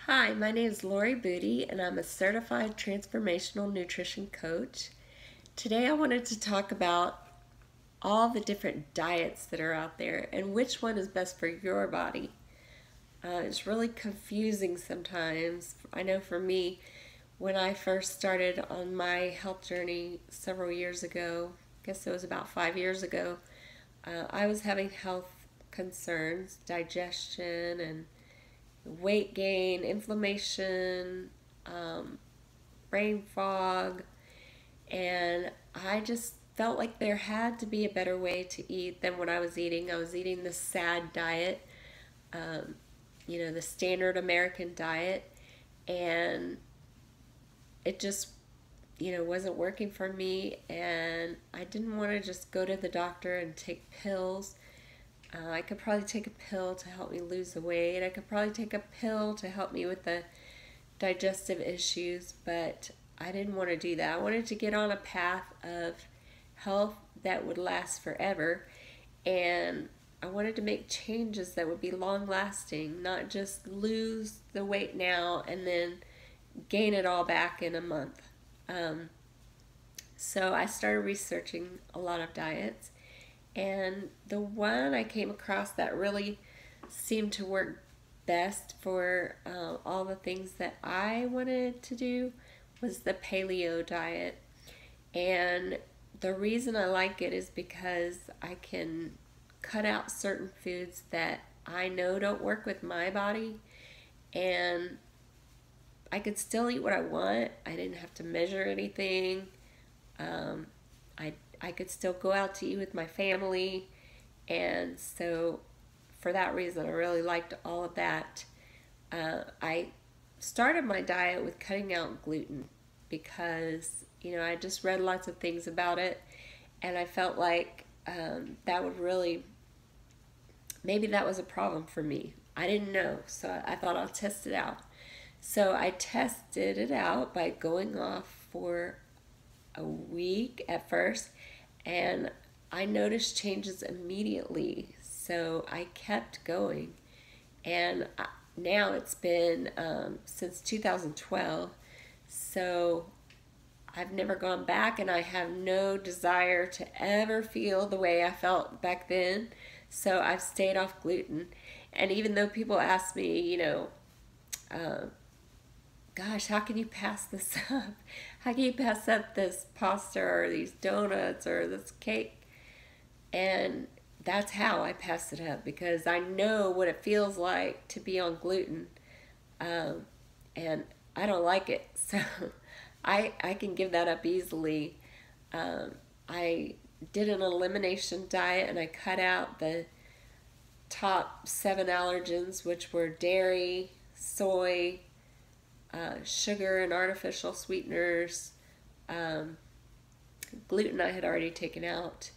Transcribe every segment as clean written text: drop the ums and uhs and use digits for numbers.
Hi, my name is Lori Booty, and I'm a certified transformational nutrition coach. Today, I wanted to talk about all the different diets that are out there and which one is best for your body. It's really confusing sometimes. I know for me, when I first started on my health journey several years ago, I guess it was about 5 years ago, I was having health concerns, digestion, and weight gain, inflammation, um, brain fog, and I just felt like there had to be a better way to eat than what I was eating. I was eating the SAD diet, um, the standard American diet, and it just, wasn't working for me. And I didn't want to just go to the doctor and take pills. I could probably take a pill to help me lose the weight. I could probably take a pill to help me with the digestive issues, but I didn't want to do that. I wanted to get on a path of health that would last forever, and I wanted to make changes that would be long lasting, not just lose the weight now and then gain it all back in a month. Um, so I started researching a lot of diets, and the one I came across that really seemed to work best for all the things that I wanted to do was the paleo diet. And the reason I like it is because I can cut out certain foods that I know don't work with my body, and I could still eat what I want. I didn't have to measure anything. Um, I I could still go out to eat with my family, and so for that reason, I really liked all of that. I started my diet with cutting out gluten because I just read lots of things about it, and I felt like that would really maybe that was a problem for me. I didn't know, so I thought I'll test it out. So I tested it out by going off for a week at first, and I noticed changes immediately. So I kept going, and now it's been since 2012. So I've never gone back, and I have no desire to ever feel the way I felt back then. So I've stayed off gluten. And even though people ask me, uh, gosh, how can you pass this up? How can you pass up this pasta or these donuts or this cake? And that's how I pass it up because I know what it feels like to be on gluten, um, and I don't like it. So I can give that up easily. I did an elimination diet and I cut out the top 7 allergens, which were dairy, soy, sugar, and artificial sweeteners. Um, Gluten I had already taken out.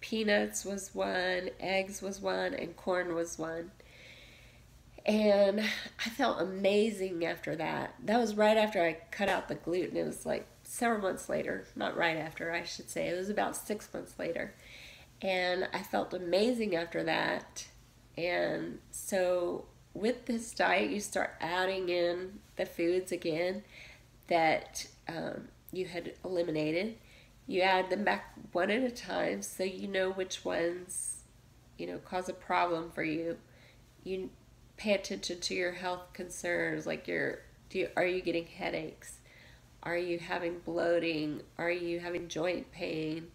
Peanuts was one, eggs was one, and corn was one. And I felt amazing after that. That was right after I cut out the gluten. It was like several months later. Not right after, I should say. It was about 6 months later. And I felt amazing after that. And so with this diet, you start adding in the foods again that you had eliminated. You add them back one at a time so you know which ones, cause a problem for you. You pay attention to your health concerns, like are you getting headaches? Are you having bloating? Are you having joint pain?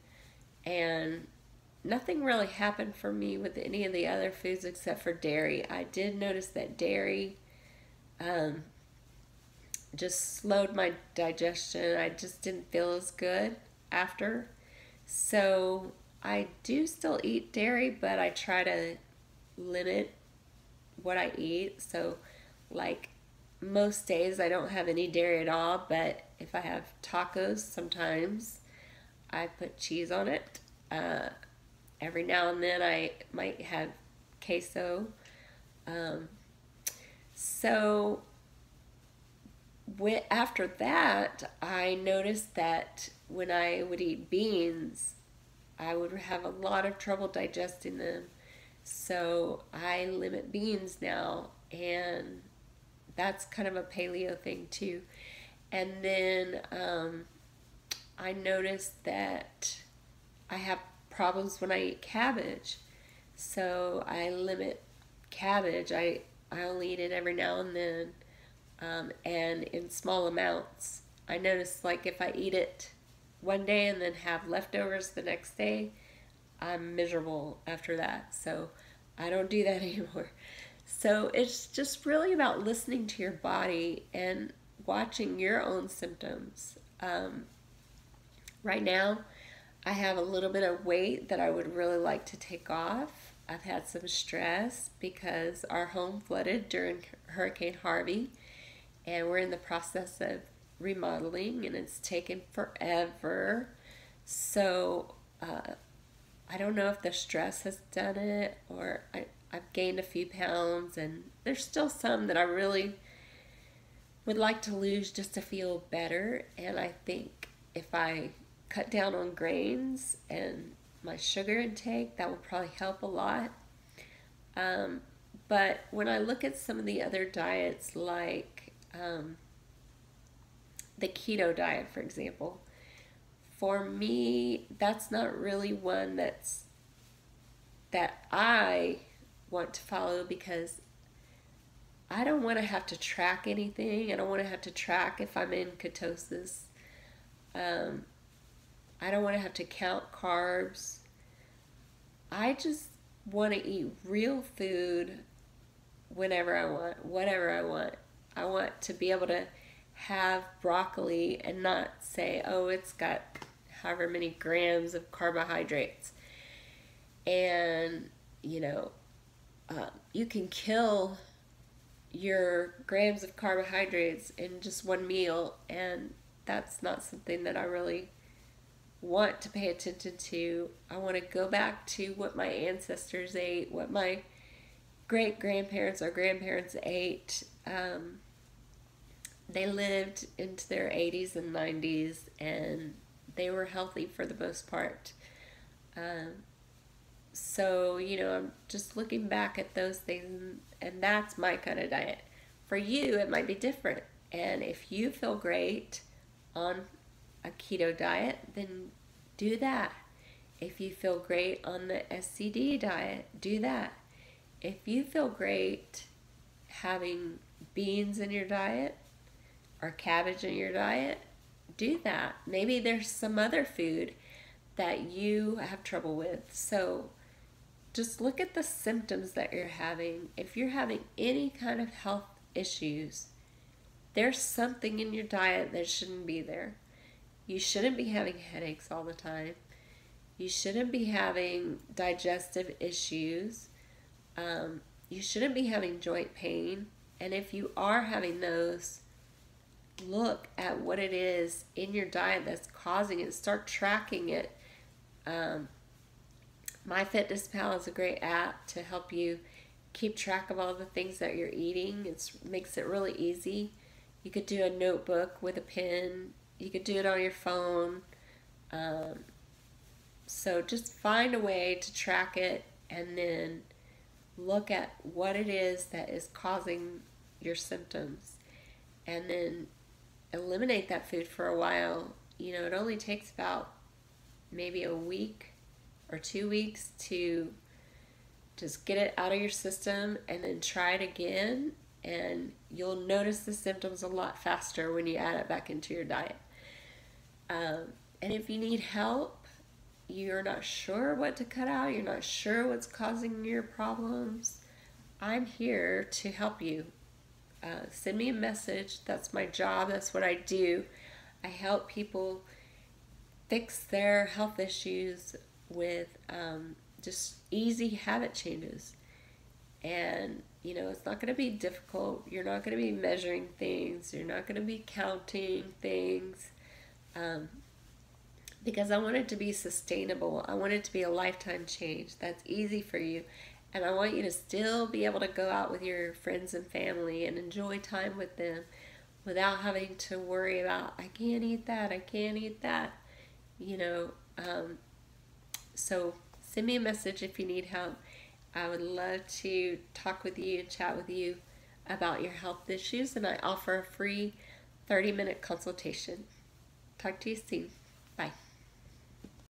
And nothing really happened for me with any of the other foods except for dairy. I did notice that dairy um, just slowed my digestion. I just didn't feel as good after. So I do still eat dairy, but I try to limit what I eat. So, like most days, I don't have any dairy at all, but if I have tacos, sometimes I put cheese on it. Every now and then, I might have queso. Um, so, after that, I noticed that when I would eat beans, I would have a lot of trouble digesting them. So I limit beans now, and that's kind of a paleo thing too. And then I noticed that I have problems when I eat cabbage. So I limit cabbage. I only eat it every now and then, and in small amounts. I notice like if I eat it one day and then have leftovers the next day, I'm miserable after that. So I don't do that anymore. So it's just really about listening to your body and watching your own symptoms. Right now, I have a little bit of weight that I would really like to take off. I've had some stress because our home flooded during Hurricane Harvey, and we're in the process of remodeling, and it's taken forever. So I don't know if the stress has done it, or I've gained a few pounds, and there's still some that I really would like to lose just to feel better. And I think if I cut down on grains and my sugar intake, that will probably help a lot. But when I look at some of the other diets, like the keto diet, for example, for me, that's not really one that I want to follow, because I don't want to have to track anything. I don't want to have to track if I'm in ketosis. Um, I don't want to have to count carbs. I just want to eat real food whenever I want, whatever I want. I want to be able to have broccoli and not say, oh, it's got however many grams of carbohydrates. And, you can kill your grams of carbohydrates in just one meal, and that's not something that I really want to pay attention to. I want to go back to what my ancestors ate, what my great grandparents or grandparents ate. They lived into their 80s and 90s, and they were healthy for the most part. So, I'm just looking back at those things, and that's my kind of diet. For you, it might be different. And if you feel great on a keto diet, then do that. If you feel great on the SCD diet, do that. If you feel great having beans in your diet or cabbage in your diet, do that. Maybe there's some other food that you have trouble with. So just look at the symptoms that you're having. If you're having any kind of health issues, there's something in your diet that shouldn't be there. You shouldn't be having headaches all the time. You shouldn't be having digestive issues. You shouldn't be having joint pain. And if you are having those, look at what it is in your diet that's causing it. Start tracking it. MyFitnessPal is a great app to help you keep track of all the things that you're eating. It makes it really easy. You could do a notebook with a pen. You could do it on your phone. So just find a way to track it, and then look at what it is that is causing your symptoms, and then eliminate that food for a while. It only takes about maybe a week or 2 weeks to just get it out of your system, and then try it again, and you'll notice the symptoms a lot faster when you add it back into your diet. And if you need help, you're not sure what to cut out, you're not sure what's causing your problems, I'm here to help you. Send me a message. That's my job. That's what I do. I help people fix their health issues with just easy habit changes. And, it's not going to be difficult. You're not going to be measuring things. You're not going to be counting things. Because I want it to be sustainable. I want it to be a lifetime change that's easy for you. And I want you to still be able to go out with your friends and family and enjoy time with them without having to worry about, I can't eat that, I can't eat that. So send me a message if you need help. I would love to talk with you and chat with you about your health issues, and I offer a free 30-minute consultation. Talk to you soon. Bye.